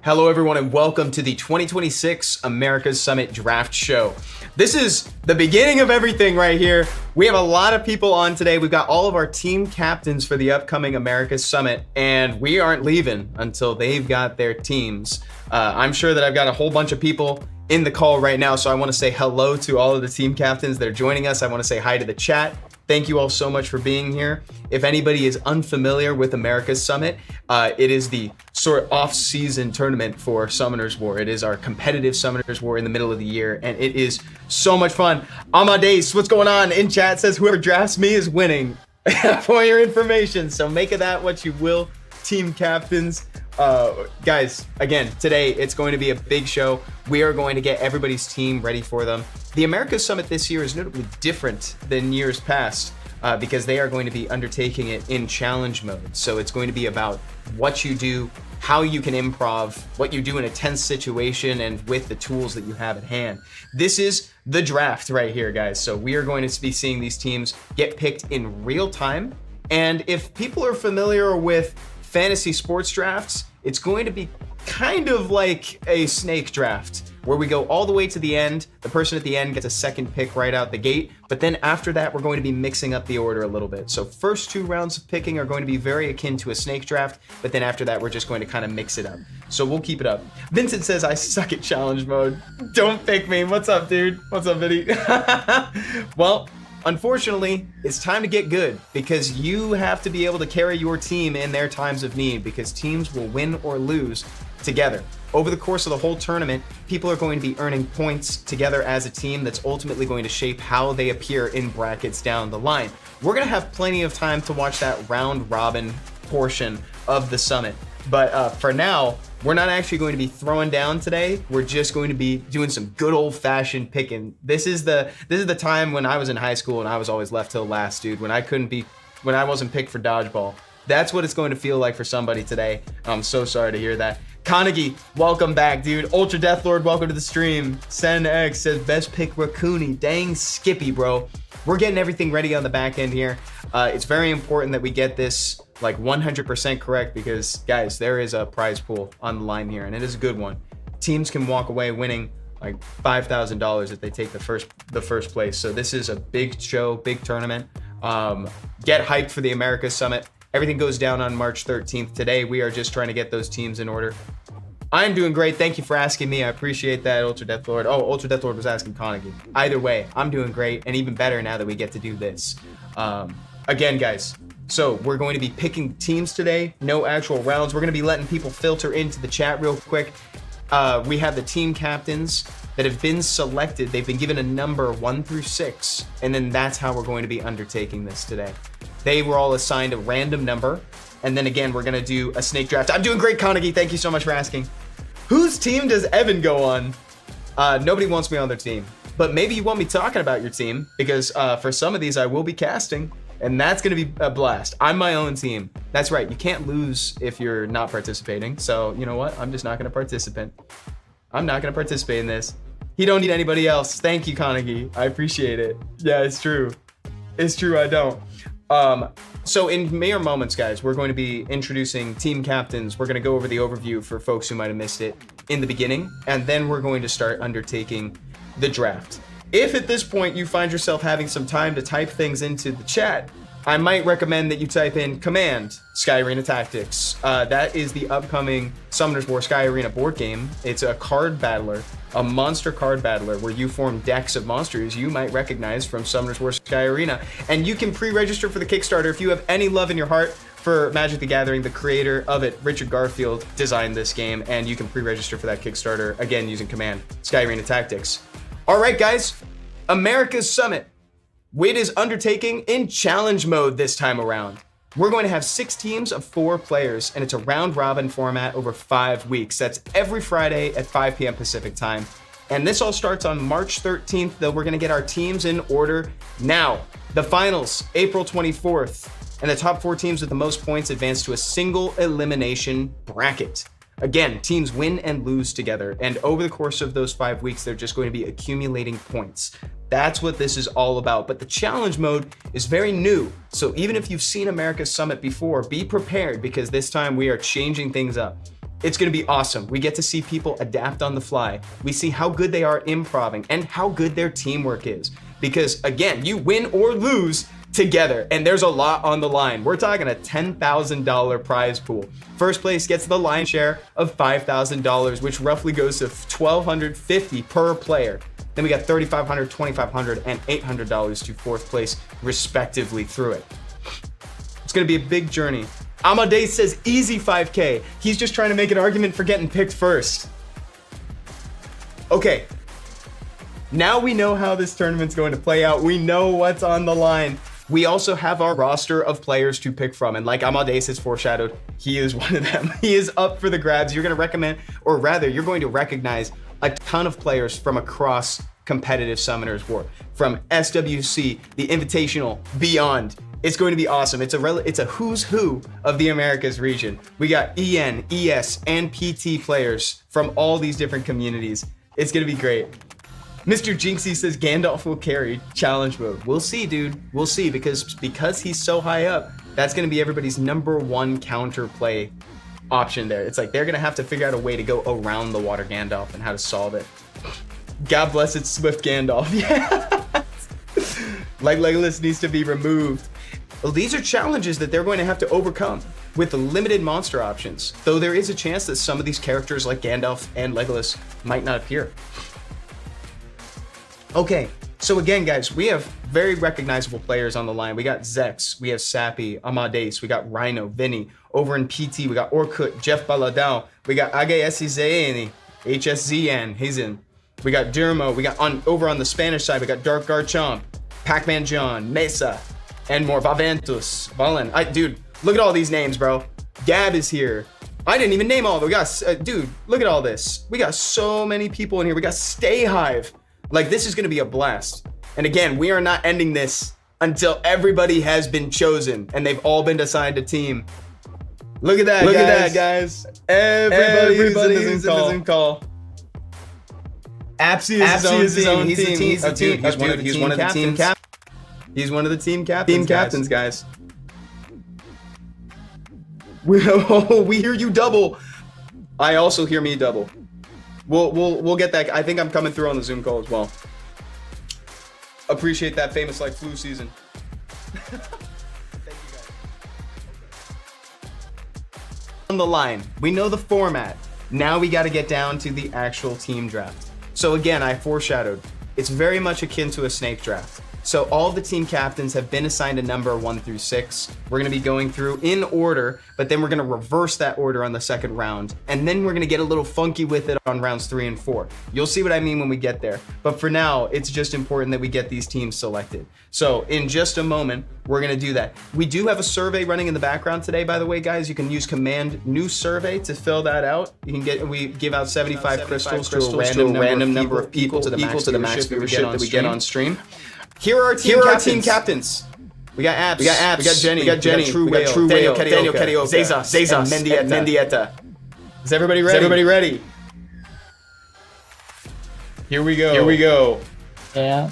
Hello, everyone, and welcome to the 2026 America's Summit Draft Show. This is the beginning of everything right here. We have a lot of people on today. We've got all of our team captains for the upcoming America's Summit, and we aren't leaving until they've got their teams. I'm sure that I've got a whole bunch of people in the call right now, so I want to say hello to all of the team captains that are joining us. I want to say hi to the chat. Thank you all so much for being here. If anybody is unfamiliar with America's Summit, it is the sort of off-season tournament for Summoners War. It is our competitive Summoners War in the middle of the year, and it is so much fun. Amadeus, what's going on? In chat says whoever drafts me is winning. For your information, so make of that what you will, team captains. Guys, again, today it's going to be a big show. We are going to get everybody's team ready for them. The America's Summit this year is notably different than years past because they are going to be undertaking it in challenge mode. So it's going to be about what you do, how you can improv, what you do in a tense situation, and with the tools that you have at hand. This is the draft right here, guys. So we are going to be seeing these teams get picked in real time. And if people are familiar with fantasy sports drafts, it's going to be kind of like a snake draft where we go all the way to the end. The person at the end gets a second pick right out the gate, but then after that, we're going to be mixing up the order a little bit. So first two rounds of picking are going to be very akin to a snake draft, but then after that, we're just going to kind of mix it up. So we'll keep it up. Vincent says, I suck at challenge mode. Don't pick me. What's up, dude? What's up, Vinny? Well, unfortunately, it's time to get good because you have to be able to carry your team in their times of need because teams will win or lose together. Over the course of the whole tournament, people are going to be earning points together as a team that's ultimately going to shape how they appear in brackets down the line. We're going to have plenty of time to watch that round robin portion of the summit. But for now, we're not actually going to be throwing down today. We're just going to be doing some good old-fashioned picking. This is the time when I was in high school and I was always left till last, dude. When I wasn't picked for dodgeball. That's what it's going to feel like for somebody today. I'm so sorry to hear that. Kanagi, welcome back, dude. Ultra Deathlord, welcome to the stream. Sen X says best pick Raccoony. Dang Skippy, bro. We're getting everything ready on the back end here. It's very important that we get this like 100% correct because, guys, there is a prize pool on the line here, and it is a good one. Teams can walk away winning like $5,000 if they take the first place. So this is a big show, big tournament. Get hyped for the America's Summit. Everything goes down on March 13th. Today, we are just trying to get those teams in order. I'm doing great. Thank you for asking me. I appreciate that, Ultra Deathlord. Oh, Ultra Deathlord was asking Carnegie. Either way, I'm doing great, and even better now that we get to do this. Again, guys, so we're going to be picking teams today. No actual rounds. We're going to be letting people filter into the chat real quick. We have the team captains that have been selected. They've been given a number 1 through 6, and then that's how we're going to be undertaking this today. They were all assigned a random number, and then again, we're going to do a snake draft. I'm doing great, Carnegie. Thank you so much for asking. Whose team does Evan go on? Nobody wants me on their team, but maybe you want me talking about your team because for some of these, I will be casting, and that's going to be a blast. I'm my own team. That's right. You can't lose if you're not participating. So you know what? I'm just not going to participate. I'm not going to participate in this. He don't need anybody else. Thank you, Carnegie. I appreciate it. Yeah, it's true. It's true. I don't. So in mere moments, guys, we're going to be introducing team captains. We're going to go over the overview for folks who might have missed it in the beginning, and then we're going to start undertaking the draft. If at this point you find yourself having some time to type things into the chat, I might recommend that you type in Command Sky Arena Tactics. That is the upcoming Summoners War Sky Arena board game. It's a card battler, a monster card battler where you form decks of monsters you might recognize from Summoners War Sky Arena. And you can pre-register for the Kickstarter if you have any love in your heart for Magic the Gathering. The creator of it, Richard Garfield, designed this game, and you can pre-register for that Kickstarter, again, using Command Sky Arena Tactics. All right, guys, America's Summit. It is undertaking in challenge mode this time around. We're going to have 6 teams of 4 players, and it's a round robin format over 5 weeks. That's every Friday at 5 p.m. Pacific time. And this all starts on March 13th, though we're going to get our teams in order now. The finals, April 24th, and the top 4 teams with the most points advance to a single elimination bracket. Again, teams win and lose together, and over the course of those 5 weeks, they're just going to be accumulating points. That's what this is all about. But the challenge mode is very new. So even if you've seen America's Summit before, be prepared because this time we are changing things up. It's going to be awesome. We get to see people adapt on the fly. We see how good they are improving and how good their teamwork is. Because again, you win or lose together, and there's a lot on the line. We're talking a $10,000 prize pool. First place gets the lion's share of $5,000, which roughly goes to $1,250 per player. Then we got $3,500, $2,500, and $800 to fourth place, respectively, through it. It's gonna be a big journey. Amadeus says easy 5K. He's just trying to make an argument for getting picked first. Okay. Now we know how this tournament's going to play out. We know what's on the line. We also have our roster of players to pick from. And like Amadeus has foreshadowed, he is one of them. He is up for the grabs. You're going to recommend, or rather, you're going to recognize a ton of players from across competitive Summoners War. From SWC, the Invitational, beyond. It's going to be awesome. It's a who's who of the Americas region. We got EN, ES, and PT players from all these different communities. It's going to be great. Mr. Jinxie says Gandalf will carry challenge mode. We'll see, dude. We'll see, because he's so high up, that's going to be everybody's #1 counter play option there. It's like they're going to have to figure out a way to go around the water Gandalf and how to solve it. God bless it, Swift Gandalf. Yeah. Like Legolas needs to be removed. Well, these are challenges that they're going to have to overcome with the limited monster options, though there is a chance that some of these characters like Gandalf and Legolas might not appear. Okay, so again, guys, we have very recognizable players on the line. We got Zex, we have Sappy, Amadeus, we got Rhino, Vinny. Over in PT, we got Orkut, Jeff Baladao, we got AGSZN, HSZN, he's in. We got Dermo, we got over on the Spanish side, we got Dark Garchomp, Pac-Man John, Mesa, and more. Vaventus, Valen. Dude, look at all these names, bro. Gab is here. I didn't even name all of them. We got, dude, look at all this. We got so many people in here. We got Stay Hive. Like, this is going to be a blast. And again, we are not ending this until everybody has been chosen and they've all been assigned a team. Look at that, guys. Everybody's in the Zoom call. Apsy is his own team. He's one of the team captains. He's one of the team captains, guys. We hear you double. I also hear me double. We'll get that. I think I'm coming through on the Zoom call as well. Appreciate that, famous like flu season. Thank you, guys. On the line, we know the format. Now we got to get down to the actual team draft. So again, I foreshadowed. It's very much akin to a snake draft. So all the team captains have been assigned a number 1 through 6. We're going to be going through in order, but then we're going to reverse that order on the second round. And then we're going to get a little funky with it on rounds 3 and 4. You'll see what I mean when we get there. But for now, it's just important that we get these teams selected. So in just a moment, we're going to do that. We do have a survey running in the background today, by the way, guys. You can use command new survey to fill that out. You can we give out 75 crystals to a random number of people to the max viewership that we get on stream. Here are our team captains. We got Abs. We got Jenny. We got True Whale. Daniel Karaoke. Zeza. And Mendieta. Is everybody ready? Here we go. Yeah.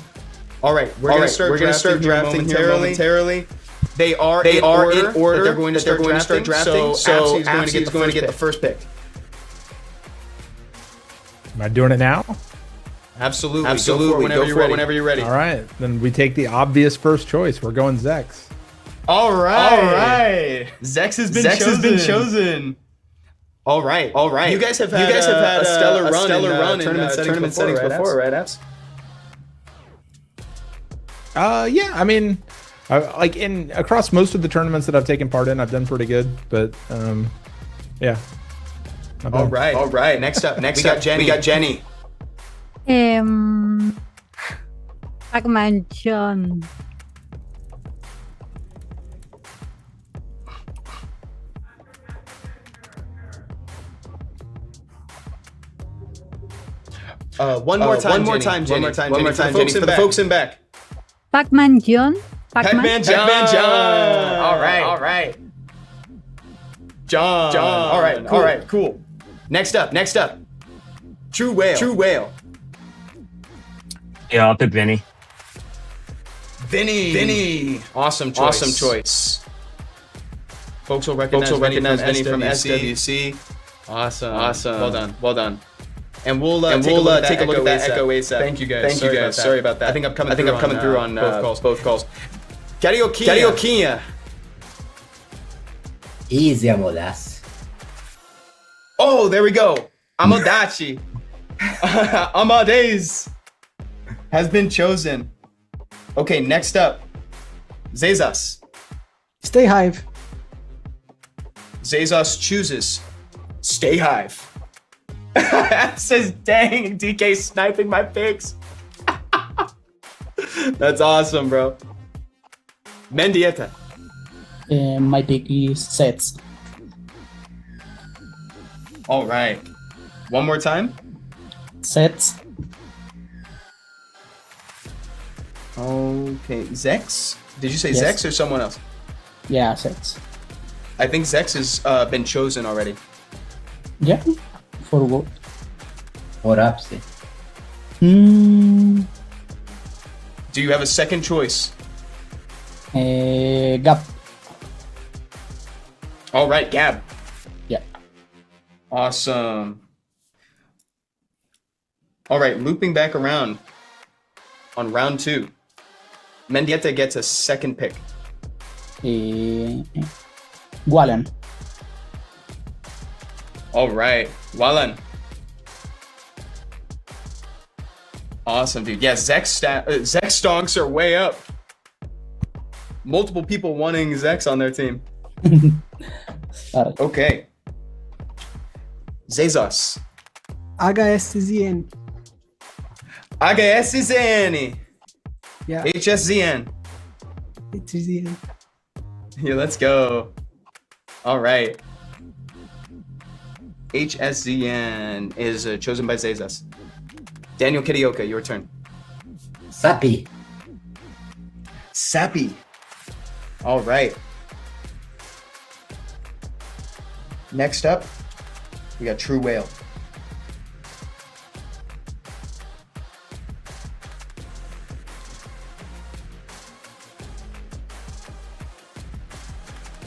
All right. We're gonna start drafting here momentarily. They are in order. They're going to start drafting. So Abs is going to get the first pick. Am I doing it now? Absolutely. Go for it whenever you're ready. All right. Then we take the obvious first choice. We're going Zex. All right. Zex has been chosen. All right. You guys have had a stellar run in tournament settings before, right, Abs? Yeah. I mean, like across most of the tournaments that I've taken part in, I've done pretty good. But yeah. All right. Next up, we got Jenny. Pac-Man John. One more time, Jenny. For the folks in back. Pac-Man John. Pac-Man John. All right. John. All right. Cool. Next up. True Whale. Yeah, I'll pick Vinny. Vinny. Awesome choice. Folks will recognize Vinny from SWC. Awesome. Well done. And we'll take a look at that echo ASAP. Thank you guys. Sorry about that. I think I'm coming through on both calls. Carioquinha. Easy, Amodas. Oh, there we go. Amodachi. Amades has been chosen. Okay, next up. Zezas. Stay Hive. Zezas chooses Stay Hive. Says, dang, DK sniping my picks. That's awesome, bro. Mendieta. My pick is Sets. All right. One more time. Sets. Okay. Zex? Did you say Yes. Zex or someone else? Yeah, Sets. I think Zex has been chosen already. Yeah, for what? Or Apsi. Do you have a second choice? Gap. All right, Gab. Yeah. Awesome. All right, looping back around on round 2. Mendieta gets a second pick. Wallen. All right, Wallen. Awesome, dude. Yeah, Zex stonks are way up. Multiple people wanting Zex on their team. Okay. Zezas. HSZN. HSZN. Yeah. HSZN. HSZN. Yeah, let's go. All right. HSZN is chosen by Zezas. Daniel Kirioka, your turn. Sapi. Sappy. All right. Next up, we got True Whale.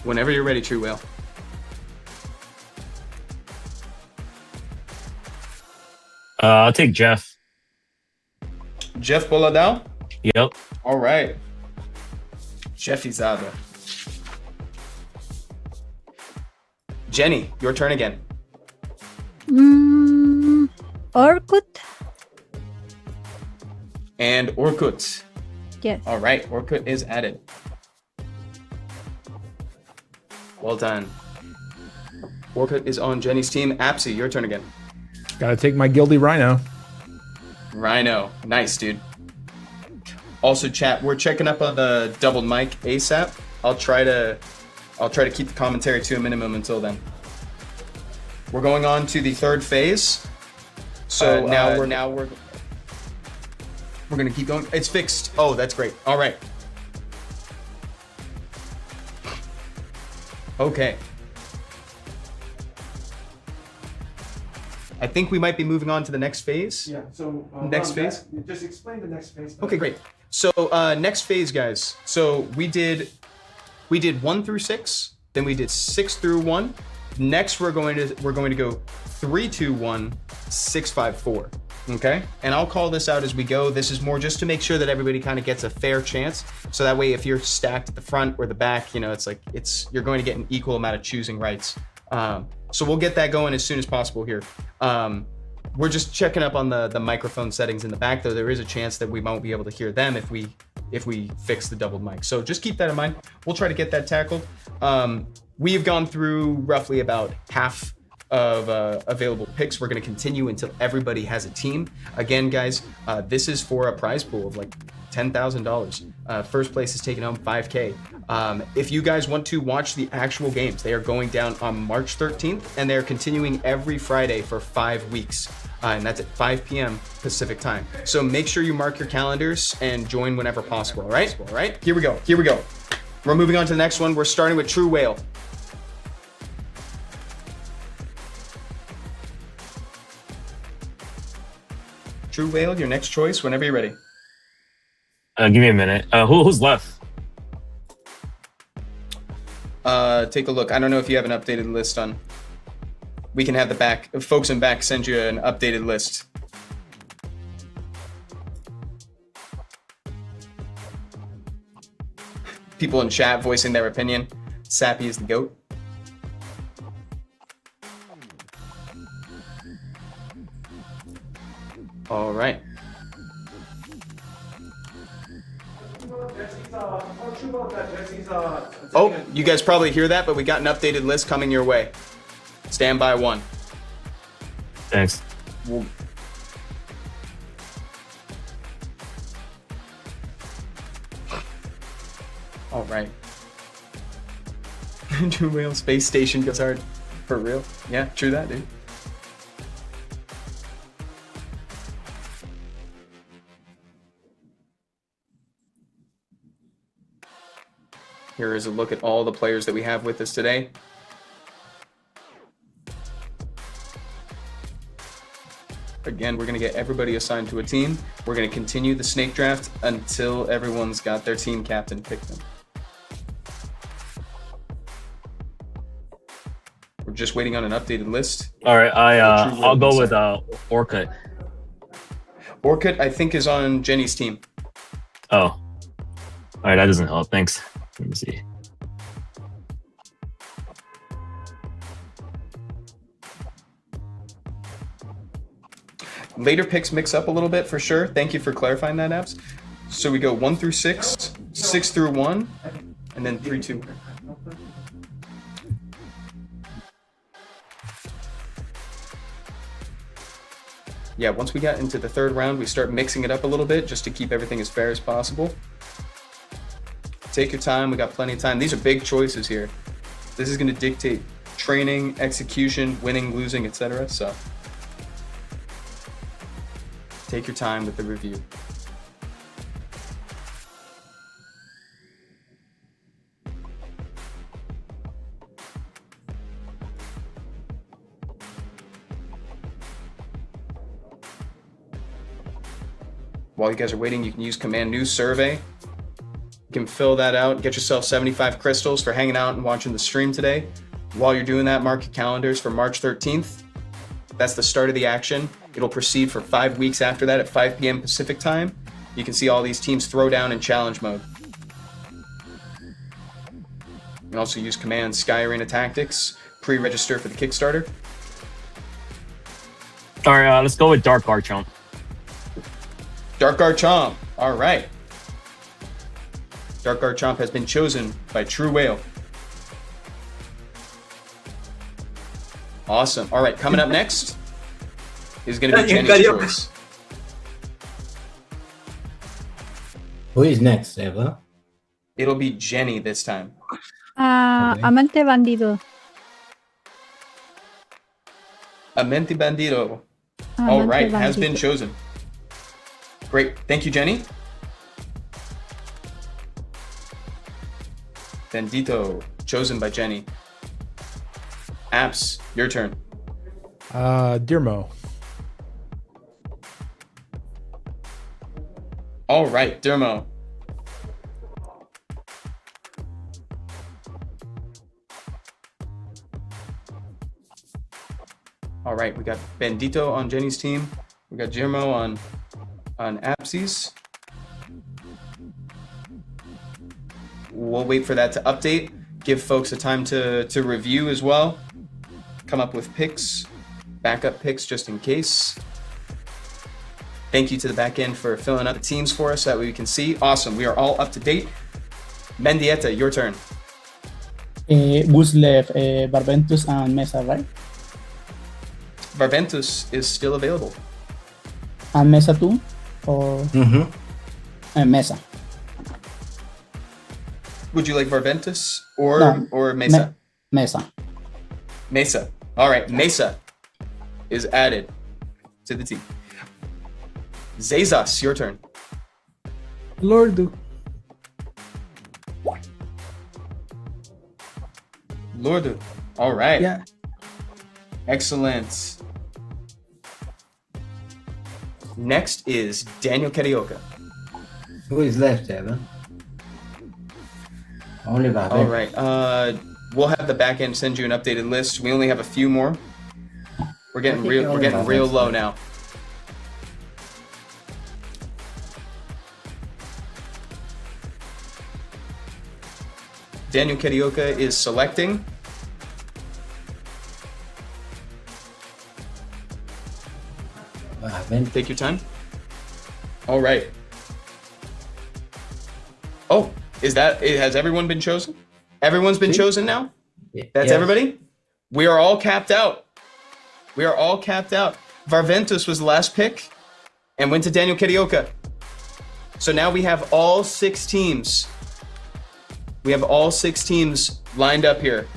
Whenever you're ready, True Whale. I'll take Jeff. Jeff Boladao? Yep. All right. Jeff Izada. Jenny, your turn again. Orkut. And Orkut. Yes. All right, Orkut is added. Well done. Orkut is on Jenny's team. Apsy, your turn again. Gotta take my Gildy Rhino. Rhino. Nice, dude. Also, chat, we're checking up on the doubled mic ASAP. I'll try to keep the commentary to a minimum until then. We're going on to the third phase. So now we're gonna keep going. It's fixed. Oh, that's great. All right. Okay. I think we might be moving on to the next phase. Yeah, so Next phase? Just explain the next phase. Okay, great. So next phase, guys. So we did 1 through 6, then we did 6 through 1. Next, we're going to go 3, 2, 1, 6, 5, 4. Okay, and I'll call this out as we go. This is more just to make sure that everybody kind of gets a fair chance. So that way, if you're stacked at the front or the back, you know, you're going to get an equal amount of choosing rights. So we'll get that going as soon as possible here. We're just checking up on the microphone settings in the back, though. There is a chance that we won't be able to hear them if we fix the doubled mic. So just keep that in mind. We'll try to get that tackled. We've gone through roughly about half of available picks. We're going to continue until everybody has a team. Again, guys, this is for a prize pool of like $10,000. First place is taking home $5K. If you guys want to watch the actual games, they are going down on March 13th, and they're continuing every Friday for 5 weeks. And that's at 5 p.m. Pacific time. So make sure you mark your calendars and join whenever possible, all right? All right, here we go. We're moving on to the next one. We're starting with True Whale. True Whale, your next choice, whenever you're ready. Give me a minute. Who's left? Take a look. I don't know if you have an updated list on. we can have the folks in back send you an updated list. People in chat voicing their opinion. Sappy is the GOAT. All right. Oh, you guys probably hear that, but we got an updated list coming your way. Stand by one. Thanks. All right. True whale space station goes hard. For real? Yeah, true that, dude. Here is a look at all the players that we have with us today. Again, we're going to get everybody assigned to a team. We're going to continue the snake draft until everyone's got their team captain picked them. We're just waiting on an updated list. All right, I'll go with Orkut. Orkut, I think, is on Jenny's team. Oh. All right, that doesn't help. Thanks. Let me see. Later picks mix up a little bit for sure. Thank you for clarifying that, Abs. So we go 1 through 6, 6 through 1, and then 3, 2. Yeah, once we got into the third round, we start mixing it up a little bit just to keep everything as fair as possible. Take your time. We got plenty of time. These are big choices here. This is going to dictate training, execution, winning, losing, etc. So take your time with the review. While you guys are waiting, you can use Command New Survey. You can fill that out, get yourself 75 crystals for hanging out and watching the stream today. While you're doing that, mark your calendars for March 13th. That's the start of the action. It'll proceed for 5 weeks after that at 5 p.m. Pacific time. You can see all these teams throw down in challenge mode. You can also use Command Sky Arena Tactics, pre-register for the Kickstarter. All right, let's go with Dark Archon. Dark Garchomp, all right. Dark Garchomp has been chosen by True Whale. Awesome. All right, coming up next is going to be Jenny's choice. Who is next, Eva? It'll be Jenny this time. Amante bandido. Amante Bandido. All right, has been chosen. Great. Thank you, Jenny. Bandito, chosen by Jenny. Apps, your turn. Dirmo. All right, Dermo. All right, we got Bandito on Jenny's team. We got Dirmo on Apsi's. We'll wait for that to update. Give folks a time to review as well. Come up with picks, backup picks just in case. Thank you to the back end for filling out the teams for us so that way we can see. Awesome, we are all up to date. Mendieta, your turn. Guslev, Barbentus, and Mesa, right? Barbentus is still available. And Mesa too? Or Mesa? Would you like Barbentus or No, or Mesa? Mesa. Mesa. All right, Mesa is added to the team. Zezas, your turn. Lordu. Lordu. All right. Yeah. Excellent. Next is Daniel Carioca. Who is left, Eva? Only Babel. All right. We'll have the back end send you an updated list. We only have a few more. We're getting real low now. Daniel Carioca is selecting. Take your time. All right. Oh, has everyone been chosen? Everyone's been chosen now? That's everybody? We are all capped out. Varventus was the last pick and went to Daniel Carioca. So now we have all 6 teams. We have all 6 teams lined up here.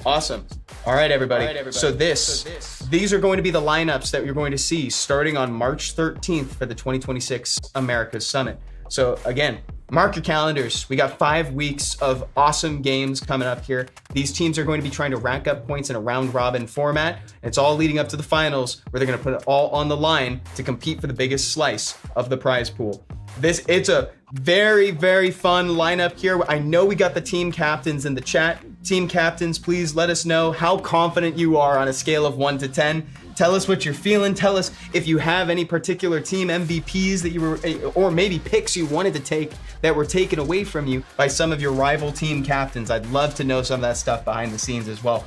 Awesome. All right, everybody. So these are going to be the lineups that you're going to see starting on March 13th for the 2026 Americas Summit. So again, mark your calendars. We got 5 weeks of awesome games coming up here. These teams are going to be trying to rack up points in a round robin format. It's all leading up to the finals where they're going to put it all on the line to compete for the biggest slice of the prize pool. It's a very, very fun lineup here. I know we got the team captains in the chat. Team captains, please let us know how confident you are on a scale of 1 to 10. Tell us what you're feeling. Tell us if you have any particular team MVPs that you were, or maybe picks you wanted to take that were taken away from you by some of your rival team captains. I'd love to know some of that stuff behind the scenes as well.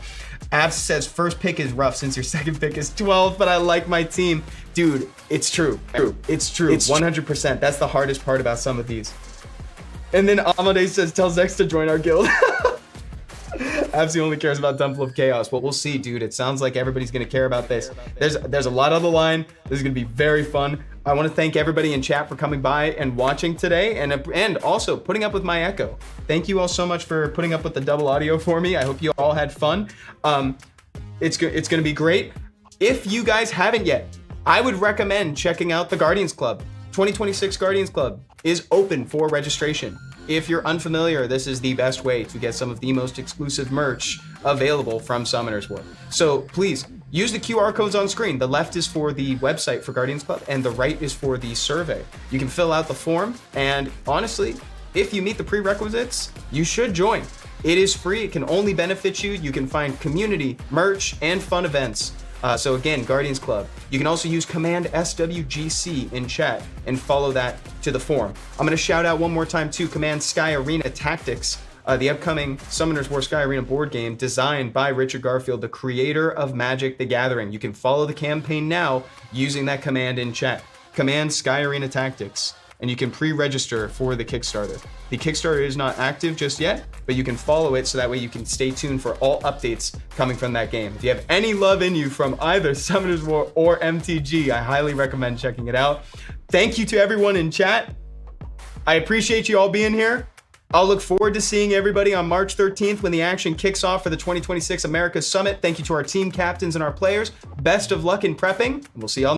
Abs says first pick is rough since your second pick is 12, but I like my team. Dude, it's true. It's true. 100%. That's the hardest part about some of these. And then Amade says, tell Zex to join our guild. Absy only cares about Temple of Chaos. Well, we'll see, dude. It sounds like everybody's going to care about this. There's a lot on the line. This is going to be very fun. I want to thank everybody in chat for coming by and watching today, and also putting up with my echo. Thank you all so much for putting up with the double audio for me. I hope you all had fun. It's going to be great. If you guys haven't yet, I would recommend checking out the Guardians Club. 2026 Guardians Club is open for registration. If you're unfamiliar, this is the best way to get some of the most exclusive merch available from Summoners War. So please use the QR codes on screen. The left is for the website for Guardians Club and the right is for the survey. You can fill out the form, and honestly, if you meet the prerequisites, you should join. It is free. It can only benefit you. You can find community, merch, and fun events. So again, Guardians Club. You can also use command SWGC in chat and follow that to the form. I'm going to shout out one more time too, command Sky Arena Tactics, the upcoming Summoners War Sky Arena board game designed by Richard Garfield, the creator of Magic the Gathering. You can follow the campaign now using that command in chat. Command Sky Arena Tactics, and you can pre-register for the Kickstarter. The Kickstarter is not active just yet, but you can follow it so that way you can stay tuned for all updates coming from that game. If you have any love in you from either Summoners War or MTG, I highly recommend checking it out. Thank you to everyone in chat. I appreciate you all being here. I'll look forward to seeing everybody on March 13th when the action kicks off for the 2026 Americas Summit. Thank you to our team captains and our players. Best of luck in prepping, and we'll see y'all